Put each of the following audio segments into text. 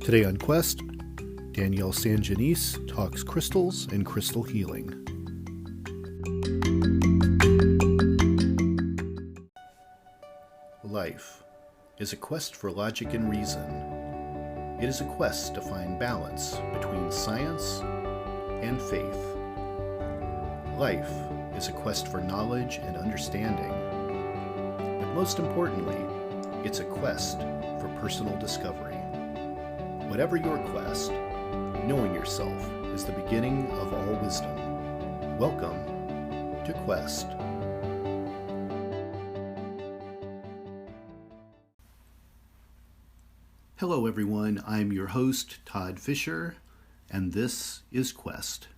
Today on Quest, Danielle Sanjenis talks crystals and crystal healing. Life is a quest for logic and reason. It is a quest to find balance between science and faith. Life is a quest for knowledge and understanding. But most importantly, it's a quest for personal discovery. Whatever your quest, knowing yourself is the beginning of all wisdom. Welcome to Quest. Hello everyone, I'm your host, Todd Fischer, and this is Quest.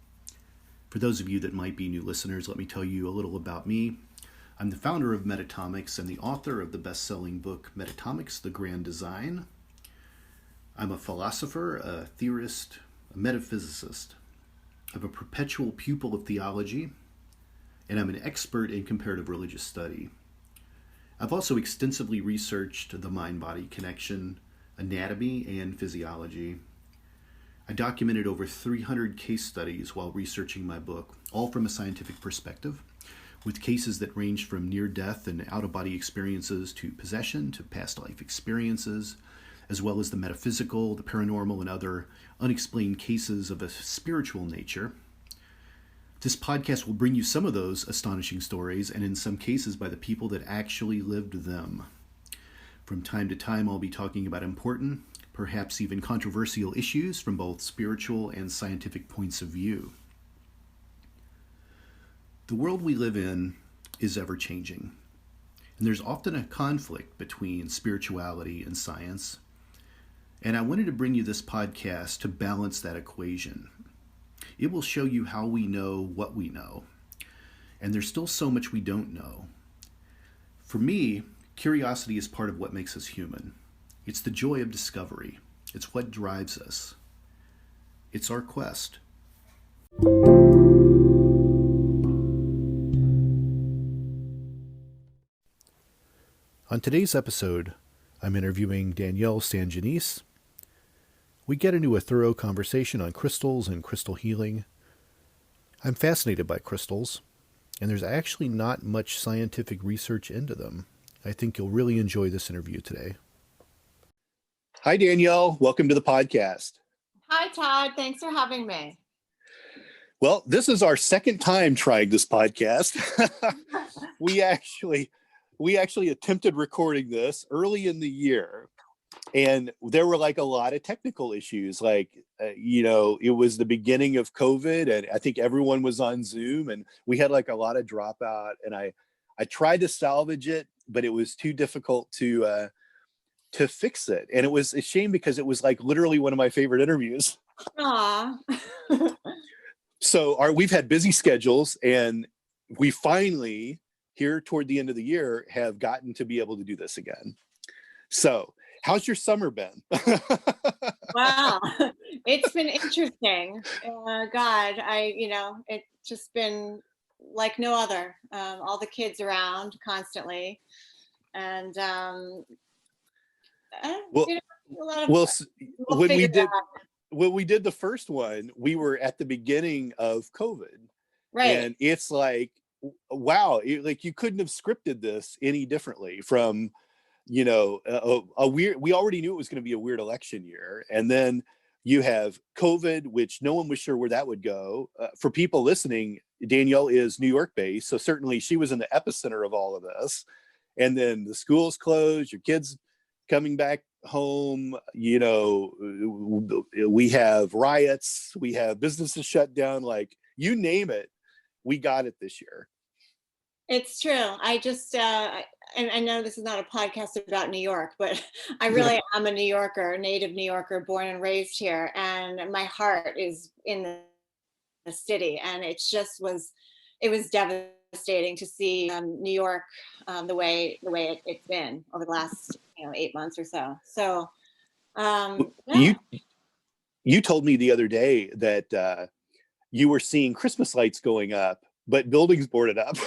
For those of you that might be new listeners, let me tell you a little about me. I'm the founder of Metatomics and the author of the best-selling book, Metatomics, The Grand Design. I'm a philosopher, a theorist, a metaphysicist. I'm a perpetual pupil of theology, and I'm an expert in comparative religious study. I've also extensively researched the mind-body connection, anatomy, and physiology. I documented over 300 case studies while researching my book, all from a scientific perspective, with cases that ranged from near-death and out-of-body experiences to possession to past life experiences, as well as the metaphysical, the paranormal, and other unexplained cases of a spiritual nature. This podcast will bring you some of those astonishing stories, and in some cases by the people that actually lived them. From time to time, I'll be talking about important, perhaps even controversial issues from both spiritual and scientific points of view. The world we live in is ever-changing, and there's often a conflict between spirituality and science. And I wanted to bring you this podcast to balance that equation. It will show you how we know what we know. And there's still so much we don't know. For me, curiosity is part of what makes us human. It's the joy of discovery. It's what drives us. It's our quest. On today's episode, I'm interviewing Danielle Sanjenis. We get into a thorough conversation on crystals and crystal healing. I'm fascinated by crystals, and there's actually not much scientific research into them. I think you'll really enjoy this interview today. Hi, Danielle. Welcome to the podcast. Hi, Todd. Thanks for having me. Well, this is our second time trying this podcast. We actually attempted recording this early in the year. And there were like a lot of technical issues, it was the beginning of COVID and I think everyone was on Zoom and we had like a lot of dropout and I tried to salvage it, but it was too difficult to fix it. And it was a shame because it was like literally one of my favorite interviews. Aw. So we've had busy schedules and we finally here toward the end of the year have gotten to be able to do this again. So how's your summer been? Wow. It's been interesting. It's just been like no other. All the kids around constantly. And when we did the first one, we were at the beginning of COVID. Right. And it's like, wow, you couldn't have scripted this any differently from we already knew it was going to be a weird election year. And then you have COVID, which no one was sure where that would go. For people listening, Danielle is New York based. So certainly she was in the epicenter of all of this. And then the schools closed, your kids coming back home, we have riots, we have businesses shut down, like you name it, we got it this year. It's true. I just, and I know this is not a podcast about New York, but I really am a New Yorker, native New Yorker, born and raised here. And my heart is in the city. And it was devastating to see New York the way it's been over the last 8 months or so. So yeah. You told me the other day that you were seeing Christmas lights going up, but buildings boarded up.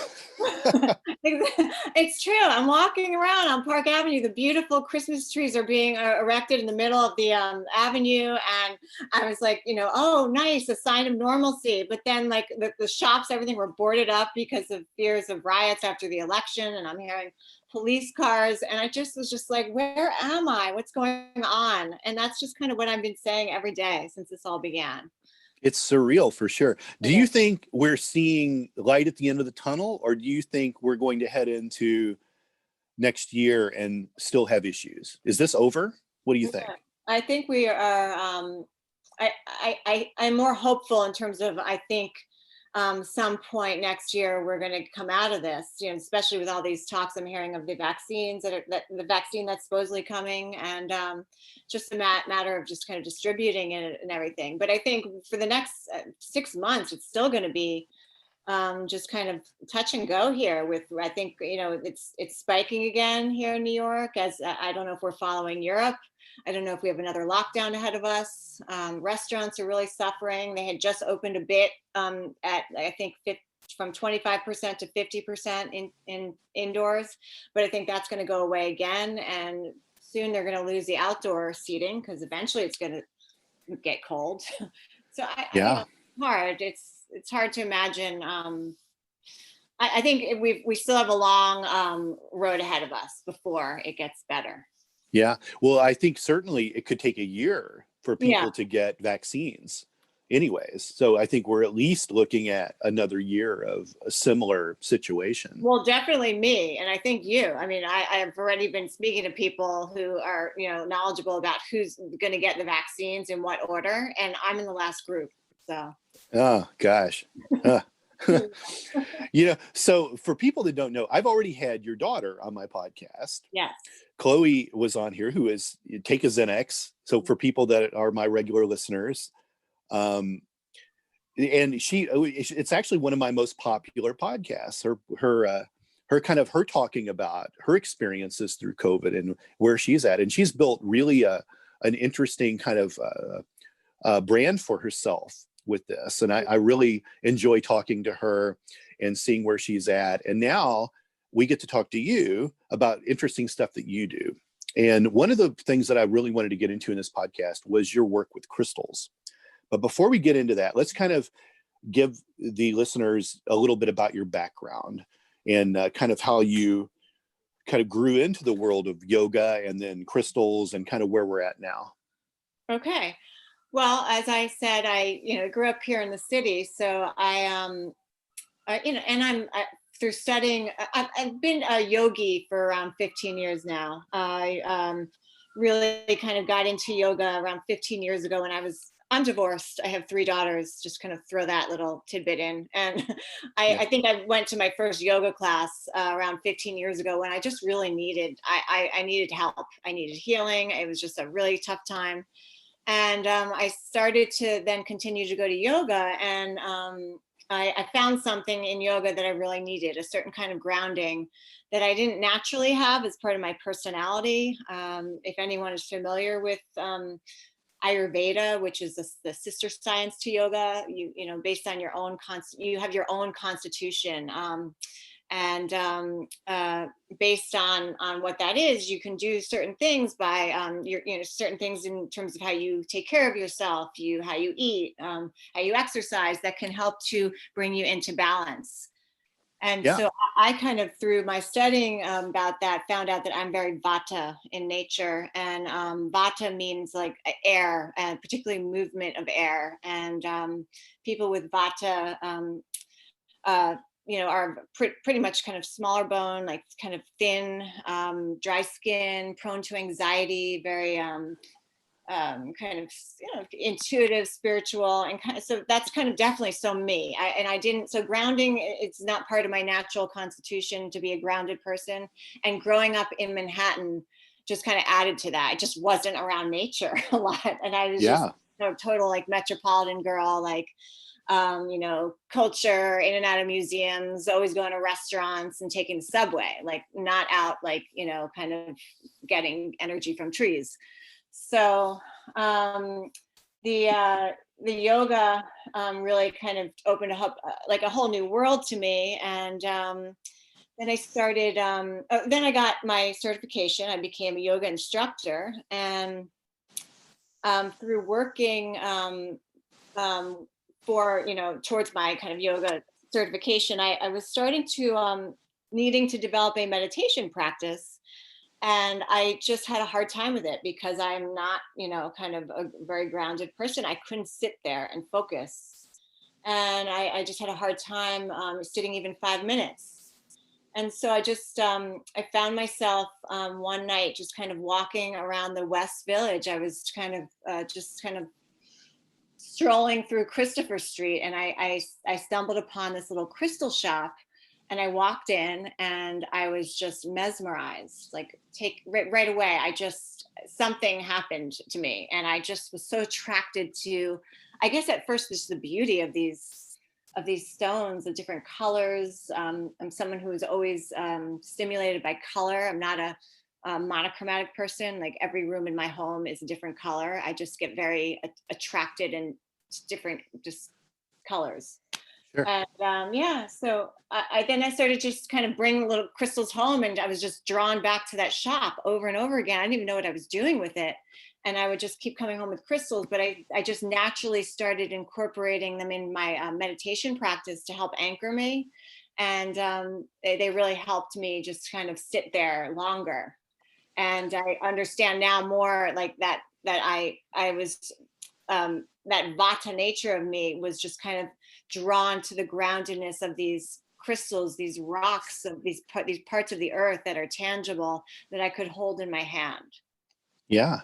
It's true. I'm walking around on Park Avenue. The beautiful Christmas trees are being erected in the middle of the avenue. And I was like, oh, nice, a sign of normalcy. But then like the shops, everything were boarded up because of fears of riots after the election. And I'm hearing police cars. And I just was just like, where am I? What's going on? And that's just kind of what I've been saying every day since this all began. It's surreal for sure. Do you think we're seeing light at the end of the tunnel, or do you think we're going to head into next year and still have issues? Is this over? What do you think? I think we are, I'm more hopeful in terms of, I think some point next year we're going to come out of this, especially with all these talks I'm hearing of the vaccines the vaccine that's supposedly coming, and just a matter of just kind of distributing it and everything. But I think for the next 6 months, it's still going to be just kind of touch and go here with, I think, it's spiking again here in New York, as I don't know if we're following Europe. I don't know if we have another lockdown ahead of us. Restaurants are really suffering. They had just opened a bit at, I think, from 25% to 50% in indoors, but I think that's going to go away again. And soon they're going to lose the outdoor seating because eventually it's going to get cold. So it's hard. It's hard to imagine. I think we still have a long road ahead of us before it gets better. Yeah. Well, I think certainly it could take a year for people to get vaccines anyways. So I think we're at least looking at another year of a similar situation. Well, definitely me. And I think you. I mean, I've already been speaking to people who are, knowledgeable about who's going to get the vaccines in what order. And I'm in the last group. So. Oh, gosh. So for people that don't know, I've already had your daughter on my podcast. Yes. Chloe was on here, who is Take a Xanax. So for people that are my regular listeners, and it's actually one of my most popular podcasts. Her talking about her experiences through COVID and where she's at, and she's built really an interesting kind of brand for herself with this. And I really enjoy talking to her and seeing where she's at. And now we get to talk to you about interesting stuff that you do. And one of the things that I really wanted to get into in this podcast was your work with crystals. But before we get into that, let's kind of give the listeners a little bit about your background and kind of how you kind of grew into the world of yoga and then crystals and kind of where we're at now. Okay. Well, as I said, I grew up here in the city, so through studying, I've been a yogi for around 15 years now. I really kind of got into yoga around 15 years ago when I'm divorced. I have 3 daughters, just kind of throw that little tidbit in. And I think I went to my first yoga class around 15 years ago when I just really I needed help. I needed healing. It was just a really tough time. And I started to then continue to go to yoga, and I found something in yoga that I really needed, a certain kind of grounding that I didn't naturally have as part of my personality. If anyone is familiar with Ayurveda, which is the sister science to yoga, based on your own you have your own constitution. And based on what that is, you can do certain things by certain things in terms of how you take care of yourself, how you eat, how you exercise, that can help to bring you into balance. And so I kind of, through my studying about that, found out that I'm very Vata in nature. And Vata means like air, and particularly movement of air. And people with Vata, are pretty much kind of smaller bone, like kind of thin, dry skin, prone to anxiety, very kind of intuitive, spiritual, and kind of, so that's kind of definitely so me. So grounding, it's not part of my natural constitution to be a grounded person. And growing up in Manhattan just kind of added to that. I just wasn't around nature a lot, and I was just a total like metropolitan girl, like culture, in and out of museums, always going to restaurants and taking the subway, like not out, like, kind of getting energy from trees. So the yoga really kind of opened up like a whole new world to me. And And I started, then I got my certification. I became a yoga instructor, and through working for, towards my kind of yoga certification, I was starting to, needing to develop a meditation practice. And I just had a hard time with it because I'm not, kind of a very grounded person. I couldn't sit there and focus. And I just had a hard time sitting even 5 minutes. And so I found myself one night just kind of walking around the West Village. I was kind of just kind of strolling through Christopher Street, and I stumbled upon this little crystal shop, and I walked in, and I was just mesmerized, like right away. Something happened to me, and I just was so attracted to, I guess at first, just the beauty of these stones, the different colors. I'm someone who is always stimulated by color. I'm not a monochromatic person. Like every room in my home is a different color. I just get very attracted in different just colors. Sure. And yeah, so I started just kind of bring little crystals home, and I was just drawn back to that shop over and over again. I didn't even know what I was doing with it. And I would just keep coming home with crystals, but I just naturally started incorporating them in my meditation practice to help anchor me. And they really helped me just kind of sit there longer. And I understand now more like that I was that Vata nature of me was just kind of drawn to the groundedness of these crystals, these rocks, of these parts of the earth that are tangible that I could hold in my hand. Yeah.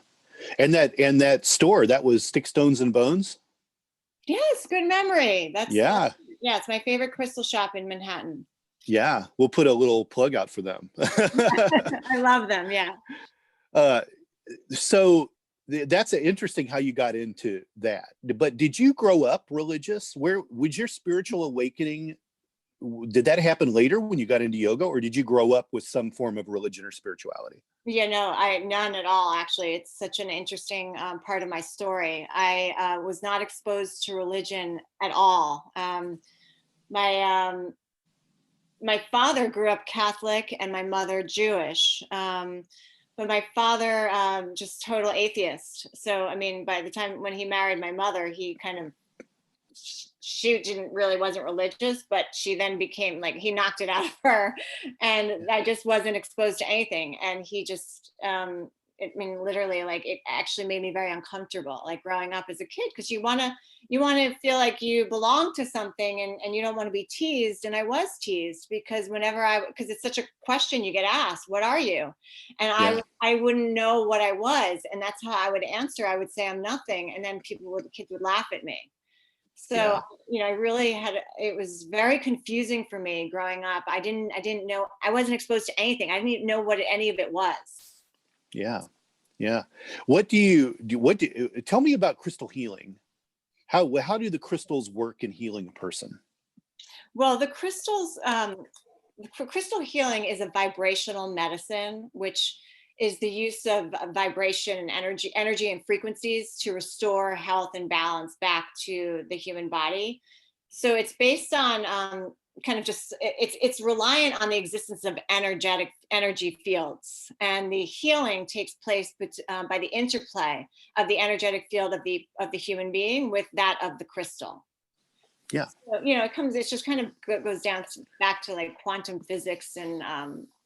And that store, that was Stick, Stones and Bones? Yes, good memory. Yeah. Yeah, it's my favorite crystal shop in Manhattan. Yeah, we'll put a little plug out for them. I love them. Yeah. So that's interesting how you got into that. But did you grow up religious? Where was your spiritual awakening? Did that happen later when you got into yoga, or did you grow up with some form of religion or spirituality? Yeah, no, none at all. Actually, it's such an interesting part of my story. I was not exposed to religion at all. My father grew up Catholic and my mother Jewish. But my father, just total atheist. So, I mean, by the time when he married my mother, he kind of, she wasn't religious, but she then became like, he knocked it out of her, and I just wasn't exposed to anything. And he just, I mean, literally, like, it actually made me very uncomfortable, like growing up as a kid, because you want to feel like you belong to something, and you don't want to be teased. And I was teased because because it's such a question you get asked, what are you? And Yeah. I wouldn't know what I was. And that's how I would answer. I would say I'm nothing. And then kids would laugh at me. So, Yeah. I really it was very confusing for me growing up. I didn't know, I wasn't exposed to anything. I didn't even know what any of it was. Yeah. Yeah. What do you tell me about crystal healing? How do the crystals work in healing a person? Well, the crystals, crystal healing is a vibrational medicine, which is the use of vibration and energy and frequencies to restore health and balance back to the human body. So it's based on kind of just, it's reliant on the existence of energy fields, and the healing takes place by the interplay of the energetic field of the human being with that of the crystal. Yeah. So, it just kind of goes back to like quantum physics. And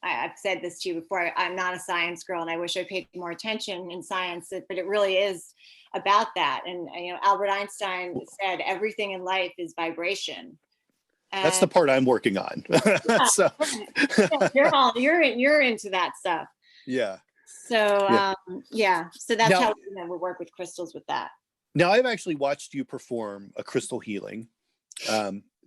I've said this to you before, I'm not a science girl, and I wish I paid more attention in science, but it really is about that. And, Albert Einstein said everything in life is vibration. That's the part I'm working on. Yeah, So you're into that stuff. Yeah. So so that's now, how we work with crystals with that. Now, I've actually watched you perform a crystal healing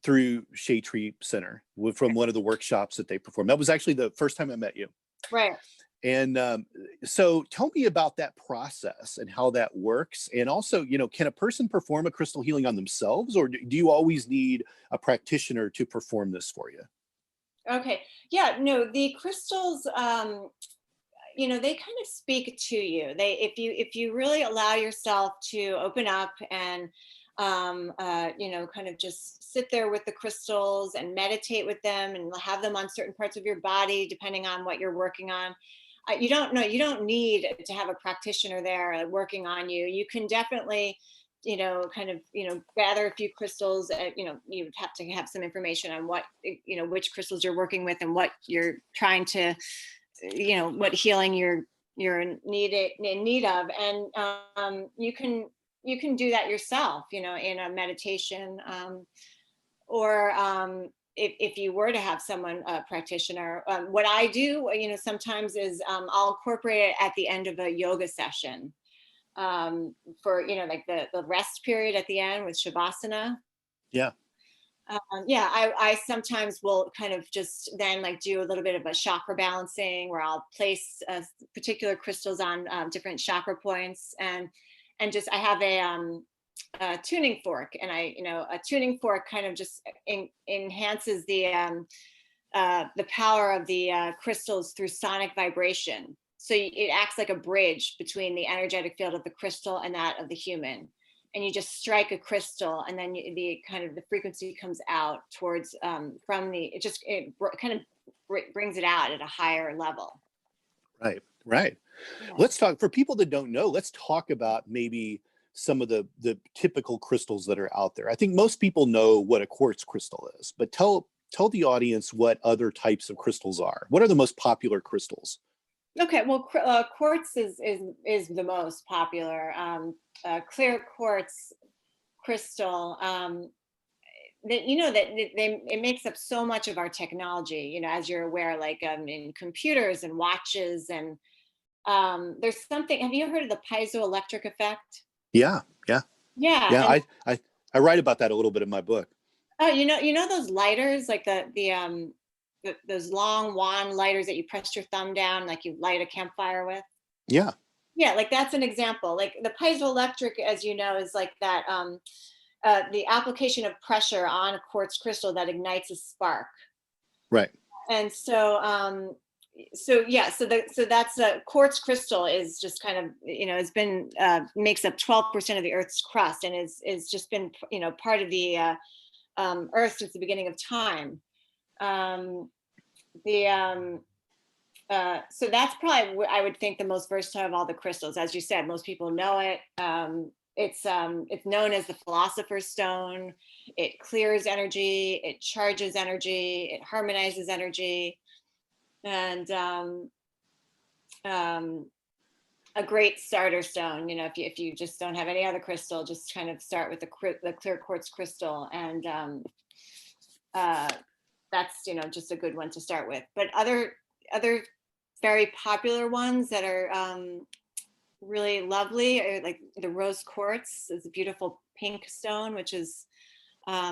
through Shade Tree Center from one of the workshops that they performed. That was actually the first time I met you. Right. And so tell me about that process and how that works. And also, can a person perform a crystal healing on themselves, or do you always need a practitioner to perform this for you? Okay. Yeah, no, the crystals, they kind of speak to you. If you really allow yourself to open up and kind of just sit there with the crystals and meditate with them and have them on certain parts of your body, depending on what you're working on. You don't need to have a practitioner there working on you. You can definitely, gather a few crystals. You would have to have some information on what, which crystals you're working with and what you're trying to, what healing you're in need of. And you can do that yourself, in a meditation, or if you were to have someone, a practitioner. What I do, sometimes is I'll incorporate it at the end of a yoga session, for like the rest period at the end with shavasana. Yeah. I sometimes will kind of just then like do a little bit of a chakra balancing, where I'll place particular crystals on different chakra points, and just I have a tuning fork, and a tuning fork kind of just enhances the power of the crystals through sonic vibration. So it acts like a bridge between the energetic field of the crystal and that of the human. And you just strike a crystal, and then the frequency comes out towards from it kind of brings it out at a higher level. Right. Yeah. Let's talk, for people that don't know, let's talk about maybe some of the typical crystals that are out there. I think most people know what a quartz crystal is, but tell the audience what other types of crystals are. What are the most popular crystals? Okay, well, quartz is the most popular. Clear quartz crystal. It makes up so much of our technology. As you're aware, like in computers and watches, and there's something. Have you heard of the piezoelectric effect? Yeah. Yeah. I write about that a little bit in my book. Oh, those lighters, like those long wand lighters that you press your thumb down, like you light a campfire with. Yeah. Yeah, like that's an example. Like the piezoelectric, as you know, is like that the application of pressure on a quartz crystal that ignites a spark. Right. And so that's a quartz crystal is just kind of, it's been makes up 12% of the Earth's crust, and is just been part of the Earth since the beginning of time. So that's probably, I would think, the most versatile of all the crystals. As you said, most people know it. It's known as the Philosopher's Stone. It clears energy, it charges energy, it harmonizes energy, and a great starter stone. If you just don't have any other crystal, just kind of start with the clear quartz crystal, and that's just a good one to start with. But other very popular ones that are really lovely are like the rose quartz. Is a beautiful pink stone, which is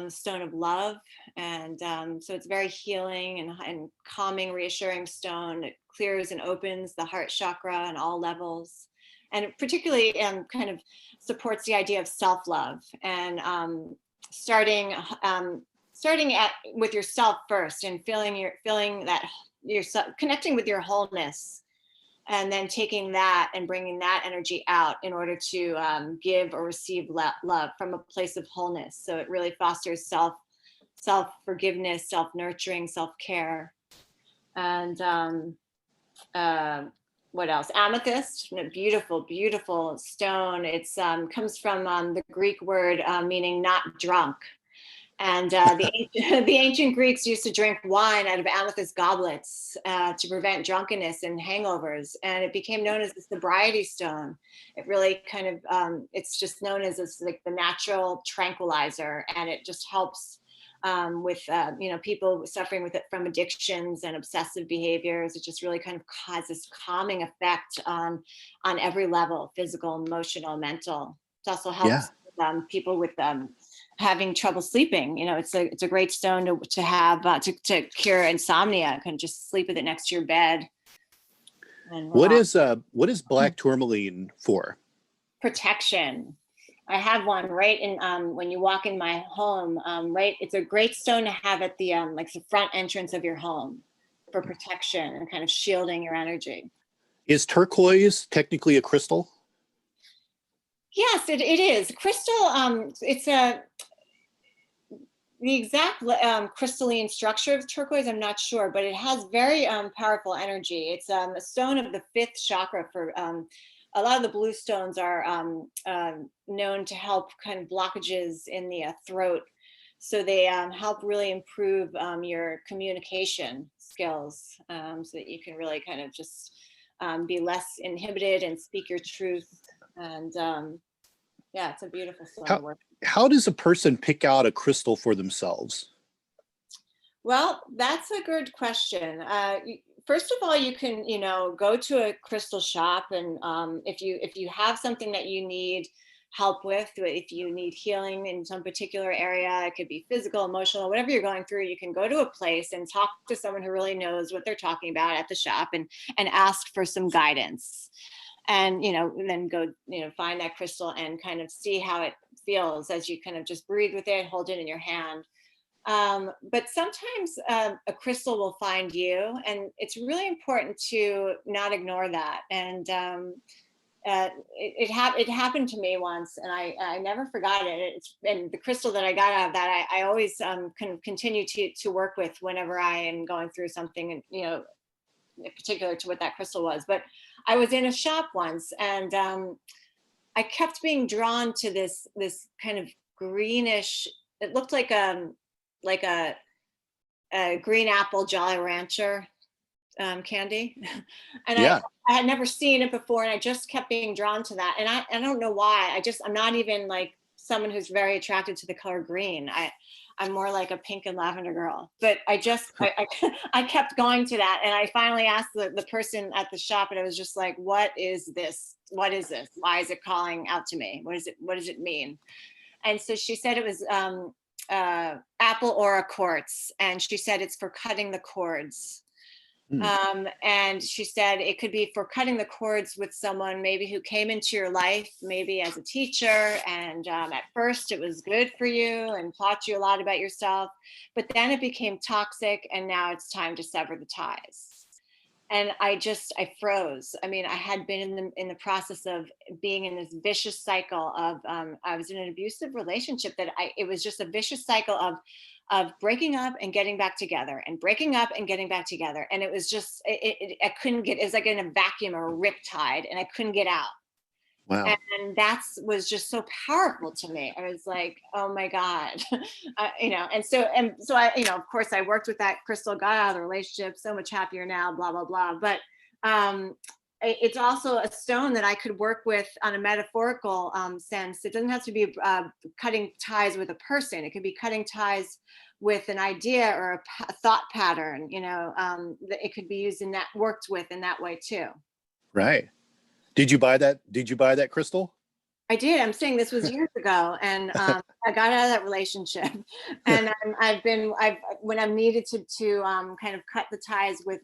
stone of love, and so it's very healing and calming, reassuring stone. It clears and opens the heart chakra on all levels, and it particularly kind of supports the idea of self-love, and starting with yourself first, and feeling that yourself, connecting with your wholeness, and then taking that and bringing that energy out in order to give or receive love from a place of wholeness. So it really fosters self-forgiveness, self-nurturing, self-care. And what else? Amethyst, a beautiful stone. It's comes from the Greek word meaning not drunk. And the ancient Greeks used to drink wine out of amethyst goblets to prevent drunkenness and hangovers, and it became known as the sobriety stone. It really kind of it's just known as like the natural tranquilizer, and it just helps with people suffering from addictions and obsessive behaviors. It just really kind of has this calming effect on every level: physical, emotional, mental. It also helps people with having trouble sleeping. It's a great stone to have to cure insomnia. Kind of just sleep with it next to your bed. And what is black tourmaline for? Protection. I have one right in when you walk in my home. Right, it's a great stone to have at the like the front entrance of your home for protection and kind of shielding your energy. Is turquoise technically a crystal? Yes, it is. Crystal, it's the exact crystalline structure of turquoise, I'm not sure, but it has very powerful energy. It's a stone of the fifth chakra. For a lot of the blue stones are known to help kind of blockages in the throat. So they help really improve your communication skills, so that you can really kind of just be less inhibited and speak your truth. And yeah, it's a beautiful stone to work. How does a person pick out a crystal for themselves? Well, that's a good question. First of all, you can, go to a crystal shop, and if you have something that you need help with, if you need healing in some particular area, it could be physical, emotional, whatever you're going through, you can go to a place and talk to someone who really knows what they're talking about at the shop, and ask for some guidance. And then go find that crystal and kind of see how it feels as you kind of just breathe with it, hold it in your hand. But sometimes a crystal will find you, and it's really important to not ignore that. And it happened to me once, and I never forgot it. And the crystal that I got out of that, I always kind of continue to work with whenever I am going through something, in particular to what that crystal was. But I was in a shop once, and I kept being drawn to this kind of greenish. It looked like a green apple Jolly Rancher candy, and Yeah. I had never seen it before, and I just kept being drawn to that. And I don't know why. I'm not even like someone who's very attracted to the color green. I'm more like a pink and lavender girl, but I kept going to that. And I finally asked the person at the shop, and I was just like, what is this? What is this? Why is it calling out to me? What does it mean? And so she said it was apple aura quartz. And she said it's for cutting the cords. And she said it could be for cutting the cords with someone maybe who came into your life, maybe as a teacher, and at first it was good for you and taught you a lot about yourself, but then it became toxic, and now it's time to sever the ties. And I froze. I mean, I had been in the process of being in this vicious cycle of I was in an abusive relationship that it was just a vicious cycle of breaking up and getting back together, and breaking up and getting back together. And it was just, I couldn't get, it was like in a vacuum or a riptide, and I couldn't get out. Wow. And that was just so powerful to me. I was like, oh my God, and so I, of course I worked with that crystal, got out of the relationship, so much happier now, blah, blah, blah. But it's also a stone that I could work with on a metaphorical sense. It doesn't have to be cutting ties with a person. It could be cutting ties with an idea or a thought pattern. It could be used worked with in that way too. Right. Did you buy that crystal? I did. I'm saying this was years ago, and I got out of that relationship, and when I'm needed to kind of cut the ties with,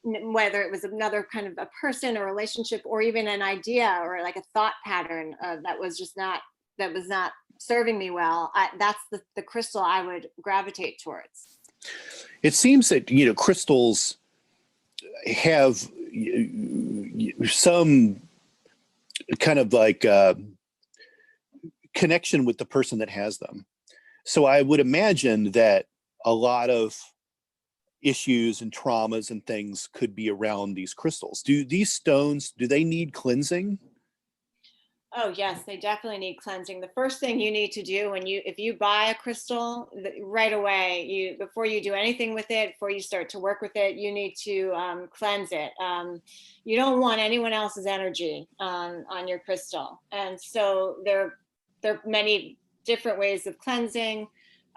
whether it was another kind of a person or relationship, or even an idea or like a thought pattern that was not serving me well, that's the crystal I would gravitate towards. It seems that crystals have some kind of like connection with the person that has them. So I would imagine that a lot of issues and traumas and things could be around these crystals. Do these stones, do they need cleansing? Oh yes, they definitely need cleansing. The first thing you need to do if you buy a crystal, right away, before you do anything with it, before you start to work with it, you need to cleanse it. You don't want anyone else's energy on your crystal. And so there are many different ways of cleansing.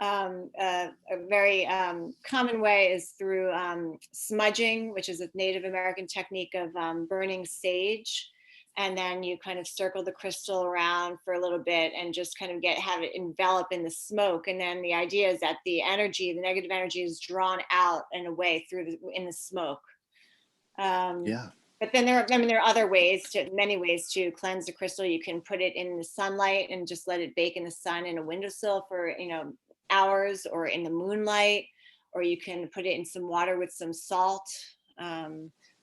A very common way is through smudging, which is a Native American technique of burning sage. And then you kind of circle the crystal around for a little bit and just kind of have it envelop in the smoke. And then the idea is that the negative energy is drawn out and away in the smoke. Yeah. But then there are many ways to cleanse the crystal. You can put it in the sunlight and just let it bake in the sun in a windowsill for, hours, or in the moonlight, or you can put it in some water with some salt.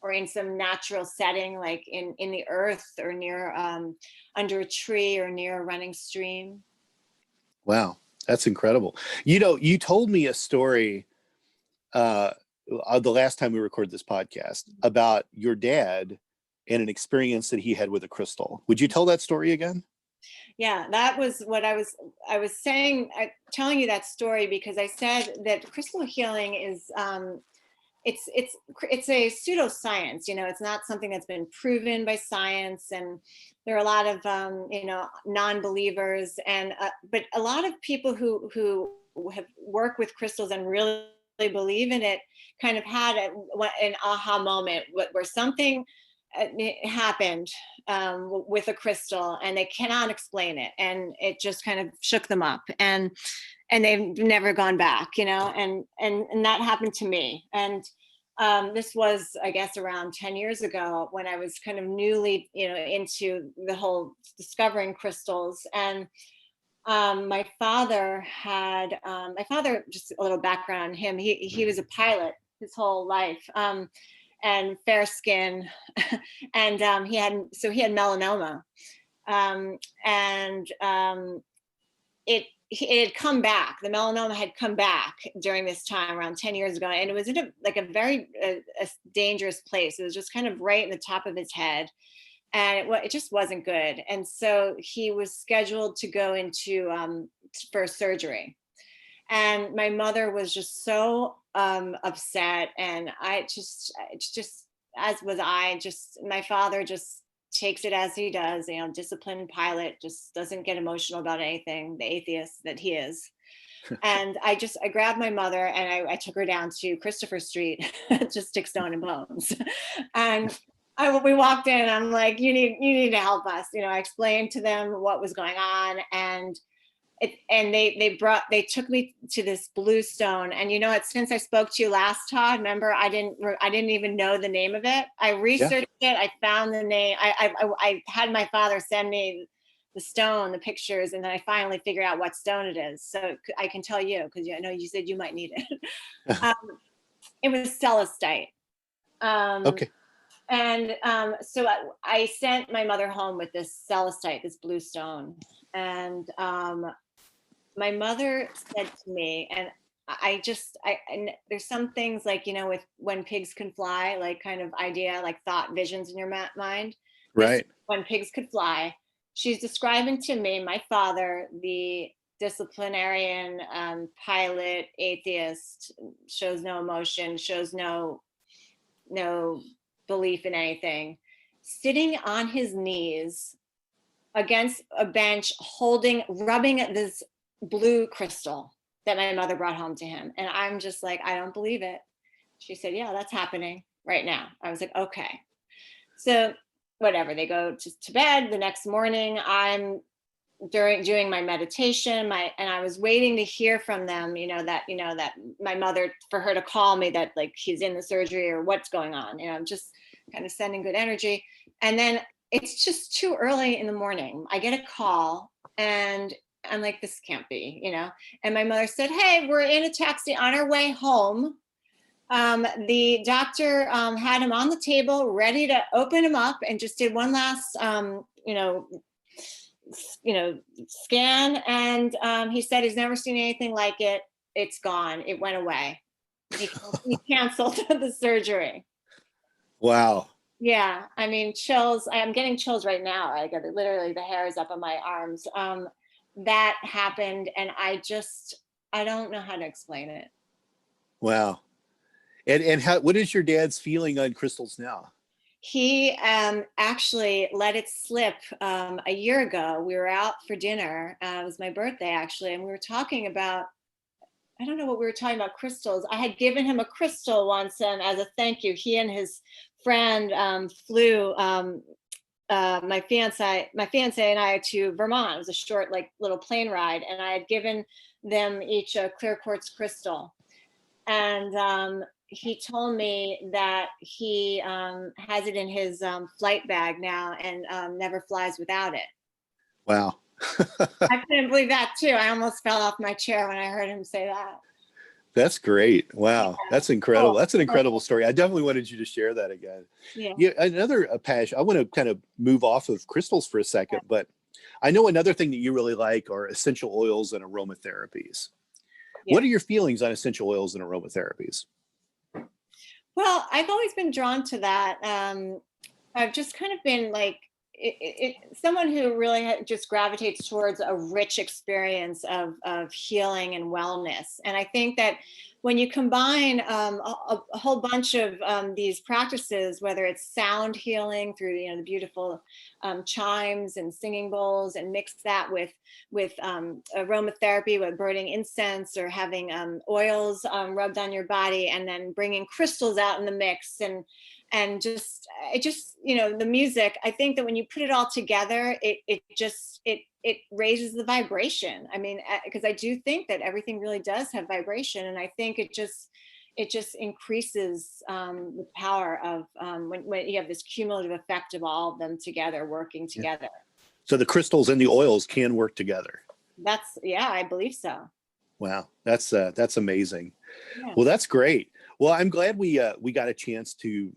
or in some natural setting, like in the earth or near under a tree or near a running stream. Wow, that's incredible. You know, you told me a story the last time we recorded this podcast about your dad and an experience that he had with a crystal. Would you tell that story again? Yeah, that was what I was saying, telling you that story because I said that crystal healing is it's a pseudoscience. You know, it's not something that's been proven by science, and there are a lot of non-believers, and but a lot of people who have worked with crystals and really believe in it kind of had an aha moment where something happened with a crystal and they cannot explain it, and it just kind of shook them up, and they've never gone back, you know, and that happened to me. And this was, I guess, around 10 years ago when I was kind of newly, you know, into the whole discovering crystals. And my father, just a little background on him, he was a pilot his whole life, and fair skin, and he had melanoma, and it had come back. The melanoma had come back during this time around 10 years ago, and it was in a very dangerous place. It was just kind of right in the top of his head, and it just wasn't good. And so he was scheduled to go into for surgery, and my mother was just so upset, and I just as was I. Just my father just takes it as he does, you know, disciplined pilot, just doesn't get emotional about anything, the atheist that he is. And I grabbed my mother and I took her down to Christopher Street, just stick, stone, and bones. And we walked in, I'm like, you need to help us. You know, I explained to them what was going on, and they took me to this blue stone. And you know what, since I spoke to you last, Todd, remember, I didn't even know the name of it. I researched it, I found the name. I had my father send me the stone, the pictures, and then I finally figured out what stone it is. So I can tell you, because I know you said you might need it. It was celestite. Okay. And so I sent my mother home with this celestite, this blue stone. And my mother said to me, and and there's some things, like, you know, with when pigs can fly, like kind of idea, like thought visions in your mind. Right. When pigs could fly, she's describing to me my father, the disciplinarian, pilot, atheist, shows no emotion, shows no belief in anything, sitting on his knees against a bench, rubbing this blue crystal that my mother brought home to him. And I'm just like, I don't believe it. She said, yeah, that's happening right now. I was like, okay. So whatever, they go to bed. The next morning, I'm doing my meditation, and I was waiting to hear from them, that my mother, for her to call me that, like, he's in the surgery or what's going on, I'm just kind of sending good energy. And then it's just too early in the morning. I get a call and I'm like, this can't be, and my mother said, hey, we're in a taxi on our way home. The doctor had him on the table, ready to open him up, and just did one last, scan. And he said he's never seen anything like it. It's gone. It went away. He canceled the surgery. Wow. Yeah. I mean, chills. I'm getting chills right now. I got literally the hairs up on my arms. That happened. And I don't know how to explain it. Wow. And what is your dad's feeling on crystals now? He actually let it slip a year ago. We were out for dinner. It was my birthday, actually. And we were talking about, I don't know what we were talking about, crystals. I had given him a crystal once as a thank you. He and his friend flew my fiance and I to Vermont. It was a short, like, little plane ride. And I had given them each a clear quartz crystal. And he told me that he has it in his flight bag now and never flies without it. Wow. I couldn't believe that too. I almost fell off my chair when I heard him say that. That's great. Wow. That's incredible. Cool. That's an incredible story. I definitely wanted you to share that again. Yeah. Another passion, I want to kind of move off of crystals for a second, but I know another thing that you really like are essential oils and aromatherapies. What are your feelings on essential oils and aromatherapies? Well, I've always been drawn to that. I've just kind of been like someone who really just gravitates towards a rich experience of healing and wellness. And I think that when you combine a whole bunch of these practices, whether it's sound healing through the beautiful chimes and singing bowls, and mix that with aromatherapy, with burning incense or having oils rubbed on your body, and then bringing crystals out in the mix, and just the music, I think that when you put it all together, it raises the vibration. I mean, because I do think that everything really does have vibration, and I think it just increases the power of when you have this cumulative effect of all of them together working together. So the crystals and the oils can work together. I believe so. Wow, that's amazing. Yeah. Well, that's great. Well, I'm glad we got a chance to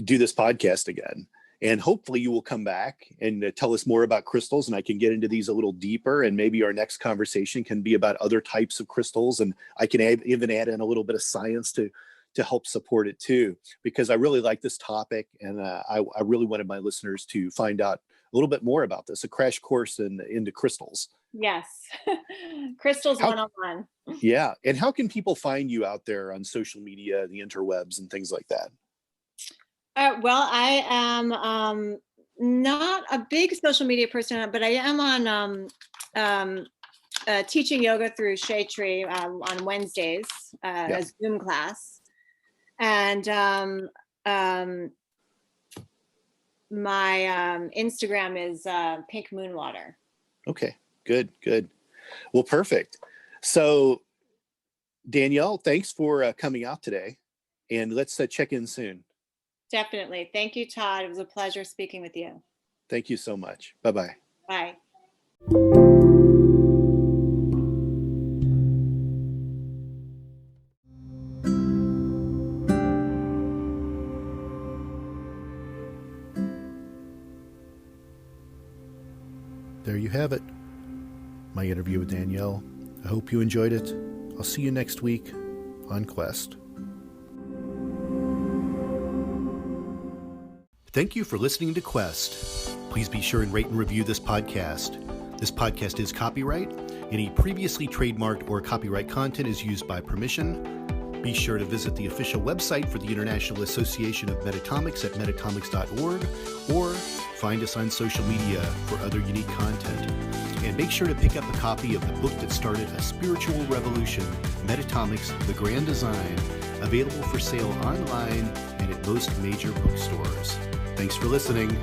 do this podcast again, and hopefully you will come back and tell us more about crystals, and I can get into these a little deeper, and maybe our next conversation can be about other types of crystals, and I can even add in a little bit of science to help support it too, because I really like this topic, and I really wanted my listeners to find out a little bit more about this, a crash course into crystals. Yes. Crystals 101. Yeah. And how can people find you out there on social media, the interwebs, and things like that? Well, I am not a big social media person, but I am on teaching yoga through Shade Tree on Wednesdays, a Zoom class. And my Instagram is Pink Moonwater. Okay, good. Well, perfect. So, Danielle, thanks for coming out today, and let's check in soon. Definitely. Thank you, Todd. It was a pleasure speaking with you. Thank you so much. Bye-bye. Bye. There you have it. My interview with Danielle. I hope you enjoyed it. I'll see you next week on Quest. Thank you for listening to Quest. Please be sure and rate and review this podcast. This podcast is copyright. Any previously trademarked or copyright content is used by permission. Be sure to visit the official website for the International Association of Metatomics at metatomics.org, or find us on social media for other unique content. And make sure to pick up a copy of the book that started a spiritual revolution, Metatomics, The Grand Design, available for sale online and at most major bookstores. Thanks for listening.